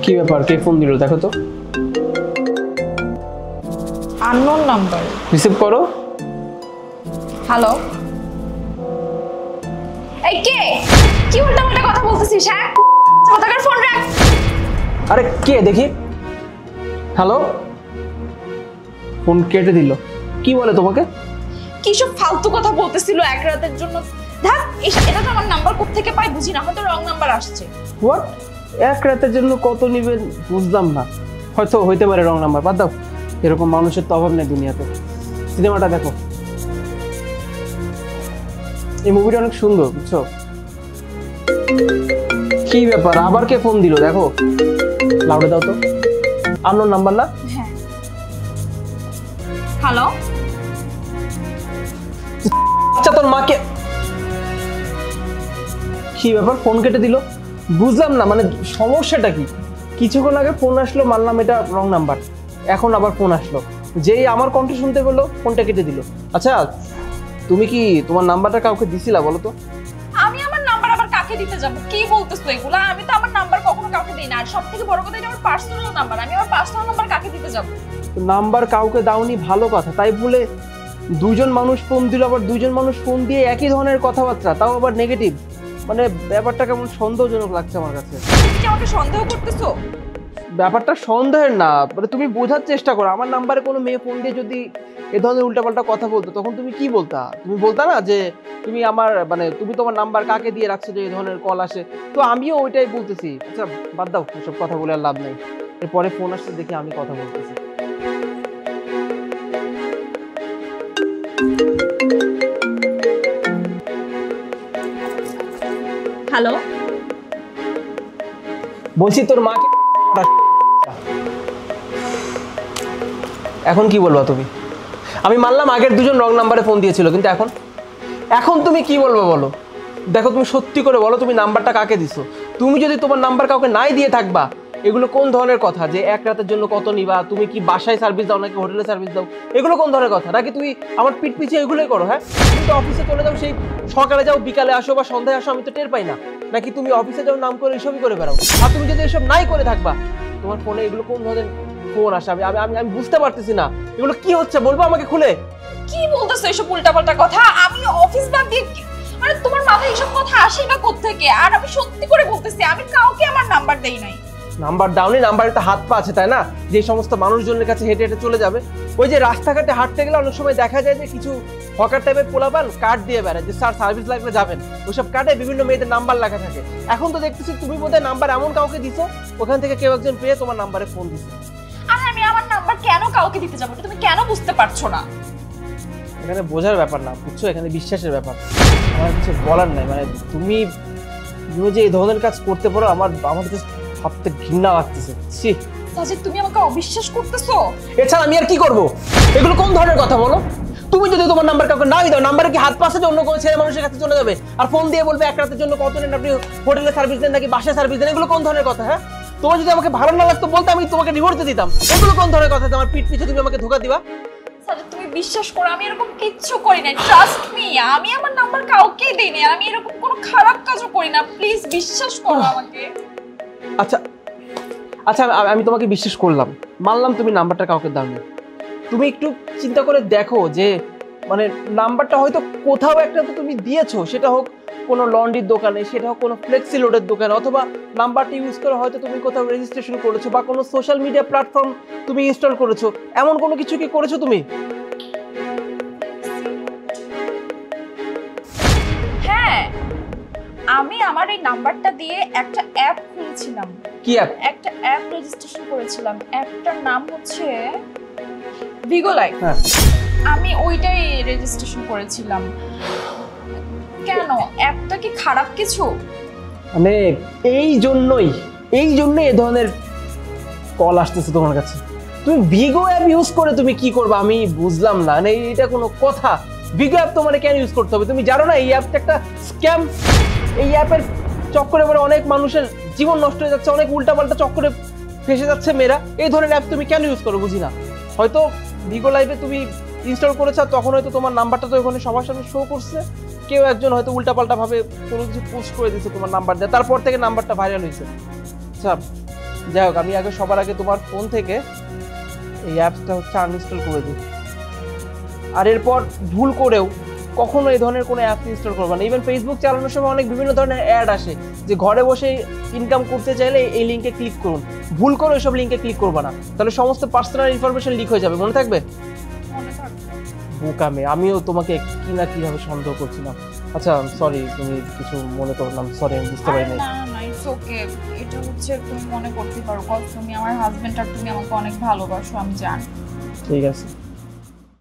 কি ব্যাপার, কে ফোন দিল দেখো তো। Unknown number. রিসিভ করো। হ্যালো, এই কে? কি উল্টাপাল্টা কথা বলতেছিস? হ্যাঁ, কথাকার ফোন রাখ। আরে কে দেখি। হ্যালো, ফোন কেটে দিল। কি বলে তোমাকে? কি সব ফালতু কথা বলতেছিল এক রাতের জন্য। দেখ, এটা তো আমার নাম্বার কোথা থেকে পাই বুঝি না, হয়তো রং নাম্বার আসছে। হোয়াট? এক রাতের জন্য কত নিবেন বুঝলাম না, হয়তো হইতে পারে রং নাম্বার। বাদ দাও, এরকম মানুষের তো অভাব নেই দুনিয়াতে। সিনেমাটা দেখো, এই মুভিটা অনেক সুন্দর, বুঝছো? কি ব্যাপার, আবার কে ফোন দিল দেখো। লাউডে দাও তো। আননোন নাম্বার না? হ্যাঁ। হ্যালো, আচ্ছা তোর মাকে। কি ব্যাপার, ফোন কেটে দিল? বুঝলাম না, মানে সমস্যাটা কি? কিছুক্ষণ আগে ফোন আসলো, মানলাম এটা রং নাম্বার, এখন আবার ফোন আসলো, যেই আমার কণ্ঠ শুনতে পেলো ফোনটা কেটে দিল। আচ্ছা তুমি কি তোমার নাম্বারটা কাউকে দিছিলা বলো তো? আমি আমার নাম্বার আবার কাকে দিতে যাব? কি বলতেছো এগুলা? আমি তো আমার নাম্বার কখনো কাউকে দেই না। আর সবথেকে বড় কথা, এটা আমার পার্সোনাল নাম্বার। আমি আমার পার্সোনাল নাম্বার কাকে দিতে যাব? নাম্বার কাউকে দাওনি ভালো কথা, তাই বলে দুজন মানুষ ফোন দিল, আবার দুজন মানুষ ফোন দিয়ে একই ধরনের কথাবার্তা, তাও আবার নেগেটিভ। মানে ব্যাপারটা কেমন সন্দেহজনক লাগছে আমার কাছে। তুমি কি আমাকে সন্দেহ করতেছো? ব্যাপারটা সন্দেহের না, মানে তুমি বোঝার চেষ্টা করো। আমার নাম্বারে কোনো মেয়ে ফোন দিয়ে যদি এ ধরনের উল্টাপাল্টা কথা বলতো, তখন তুমি কি বলতা? তুমি বলতা না যে তুমি আমার, মানে তুমি তোমার নাম্বার কাকে দিয়ে রাখছো যে এই ধরনের কল আসে? তো আমিও ওইটাই বলতেছি। আচ্ছা বাদ দাও, এসব কথা বলে আর লাভ নাই। এরপরে ফোন আসছে দেখি আমি কথা বলতেছি। হ্যালো, বলছি তোর মাকে। এখন কি বলবা তুমি? আমি মানলাম আগের দুজন রং নাম্বারে ফোন দিয়েছিল, কিন্তু এখন এখন তুমি কি বলবো বলো? দেখো তুমি সত্যি করে বলো, তুমি নাম্বারটা কাকে দিছো? তুমি যদি তোমার নাম্বার কাউকে নাই দিয়ে থাকবা, এগুলো কোন ধরনের কথা? যে এক রাতের জন্য কত নিবা? তুমি কি বাসায় সার্ভিস দাও নাকি হোটেলে সার্ভিস দাও? এগুলো কোন ধরনের কথা? নাকি তুমি আমার পিঠ পিছিয়ে এগুলোই করো? হ্যাঁ, তুমি তো অফিসে চলে যাও, সেই সকালে যাও বিকালে আসো বা সন্ধ্যায় আসো, আমি তো টের পাই না? নাকি তুমি অফিসে যাও নাম করে এসবই করে বেড়াও? আর তুমি যদি এসব নাই করে থাকবা, তোমার ফোনে এগুলো কোন ধরনের ফোন আসে? আমি আমি আমি বুঝতে পারতেছি না, এগুলো কি হচ্ছে বলবো আমাকে খুলে? কি বলতেছো এসব উল্টাপাল্টা কথা? আমি অফিস বাদ দিয়ে মানে তোমার মাথায় এসব কথা আসে না কোত্থেকে? আর আমি সত্যি করে বলতেছি, আমি কাউকে আমার নাম্বার দেই নাই। নাম্বার দাওনি? নাম্বারে তো হাত পা আছে তাই না? যে সমস্ত মানুষজনের কাছে হেঁটে হেঁটে চলে যাবে। ওই যে রাস্তাঘাটে হাঁটতে গেলে অনেক সময় দেখা যায় যে কিছু হকার টাইপের পোলাপান কার্ড দিয়ে বেড়ায় যে স্যার সার্ভিস লাগলে যাবেন। ওইসব কার্ডে বিভিন্ন মেয়েদের নাম্বার লেখা থাকে। এখন তো দেখতেছি তুমি বোধহয় নাম্বার এমন কাউকে দিছো, ওখান থেকে কেউ একজন পেয়ে তোমার নাম্বারে ফোন দিছে। আর আমি আমার নাম্বার কেন কাউকে দিতে যাবো? তুমি কেন বুঝতে পারছো না? এখানে বোঝার ব্যাপার না, বুঝছো, এখানে বিশ্বাসের ব্যাপার। আমার কিছু বলার নাই, মানে তুমি যে এই ধরনের কাজ করতে পারো, আমার জাস্ট ভাবতে ঘৃণা লাগতেছে। ছি সাজিদ, তুমি আমাকে অবিশ্বাস করতেছো? এছাড়া আমি আর কি করবো? এগুলো কোন ধরনের কথা বলো? তুমি যদি তোমার নাম্বার কাউকে নাই দাও, নাম্বারে কি হাত পাশে যে অন্য কোনো ছেলে মানুষের কাছে চলে যাবে আর ফোন দিয়ে বলবে এক রাতের জন্য কত নেন আপনি, হোটেলে সার্ভিস দেন নাকি বাসায় সার্ভিস দেন? এগুলো কোন ধরনের কথা? হ্যাঁ, তোমার যদি আমাকে ভালো না লাগতো বলতে, আমি তোমাকে ডিভোর্স দিয়ে দিতাম। এগুলো কোন ধরনের কথা? আমার পিঠ পিছে তুমি আমাকে ধোকা দিবা? সাজিদ, তুমি বিশ্বাস করো, আমি এরকম কিচ্ছু করি না। ট্রাস্ট মি, আমি আমার নাম্বার কাউকেই দেই না। আমি এরকম কোনো খারাপ কাজও করি না। প্লিজ বিশ্বাস করো আমাকে। আচ্ছা আচ্ছা, আমি তোমাকে বিশ্বাস করলাম, মানলাম তুমি নাম্বারটা কাউকে দাওনি। তুমি একটু চিন্তা করে দেখো যে মানে নাম্বারটা হয়তো কোথাও একটা তো তুমি দিয়েছো, সেটা হোক কোনো লন্ড্রির দোকানে, সেটা হোক কোনো ফ্লেক্সি লোডের দোকানে, অথবা নাম্বারটা ইউজ করে হয়তো তুমি কোথাও রেজিস্ট্রেশন করেছো বা কোনো সোশ্যাল মিডিয়া প্ল্যাটফর্ম তুমি ইনস্টল করেছো। এমন কোনো কিছু কি করেছো তুমি? হ্যাঁ, আমি আমার এই নাম্বারটা দিয়ে একটা অ্যাপ খুলেছিলাম। কি অ্যাপ? একটা অ্যাপ রেজিস্ট্রেশন করেছিলাম। অ্যাপটার নাম হচ্ছে ভিগো লাইফ। হ্যাঁ, আমি ওইটাই রেজিস্ট্রেশন করেছিলাম। কেন, অ্যাপটা কি খারাপ কিছু? মানে এই জন্যই এ ধরনের কল আসতেছে তোমার কাছে। তুমি ভিগো অ্যাপ ইউজ করে তুমি কি করবে আমি বুঝলাম না। মানে এটা কোনো কথা? ভিগো অ্যাপ তো মানে কেন ইউজ করতে হবে? তুমি জানো না এই অ্যাপটা একটা স্ক্যাম? এই অ্যাপের চক্করে পরে অনেক মানুষের জীবন নষ্ট হয়ে যাচ্ছে, অনেক উল্টাপাল্টা চক্করে ফেসে যাচ্ছে মেয়েরা। এই ধরনের অ্যাপ তুমি কেন ইউজ করো বুঝি না। হয়তো ভিগো লাইভে তুমি ইনস্টল করেছো, তখন হয়তো তোমার নাম্বারটা তো ওখানে সবার সামনে শো করছে, কেউ একজন হয়তো উল্টাপাল্টা ভাবে কোনো কিছু পোস্ট করে দিচ্ছে তোমার নাম্বার দিয়ে, তারপর থেকে নাম্বারটা ভাইরাল হয়েছে। আচ্ছা যাই হোক, আমি আগে সবার আগে তোমার ফোন থেকে এই অ্যাপসটা হচ্ছে আনইনস্টল করে দিই। আর এরপর ভুল করেও কখনো এই ধরনের কোনো অ্যাপ ইনস্টল করবে না। ইভেন ফেসবুক চালানোর সময় অনেক বিভিন্ন ধরনের অ্যাড আসে যে ঘরে বসে ইনকাম করতে চাইলে এই লিঙ্কে ক্লিক করুন, ভুল করে ওইসব লিঙ্কে ক্লিক করবে না, তাহলে সমস্ত পার্সোনাল ইনফরমেশন লিক হয়ে যাবে, মনে থাকবে? মনে থাকবে। বোকামে, আমিও তোমাকে কি না কিভাবে সন্দেহ করছিলাম। আচ্ছা সরি, তুমি কিছু মনে করো না, সরি আমি বুঝতে পারি আরে নাই। না না ইটস ওকে, এটা হচ্ছে তুমি মনে করতে পারো, কজ তুমি আমার হাজবেন্ড আর তুমি আমাকে অনেক ভালোবাসো, আমি জানি। ঠিক আছে।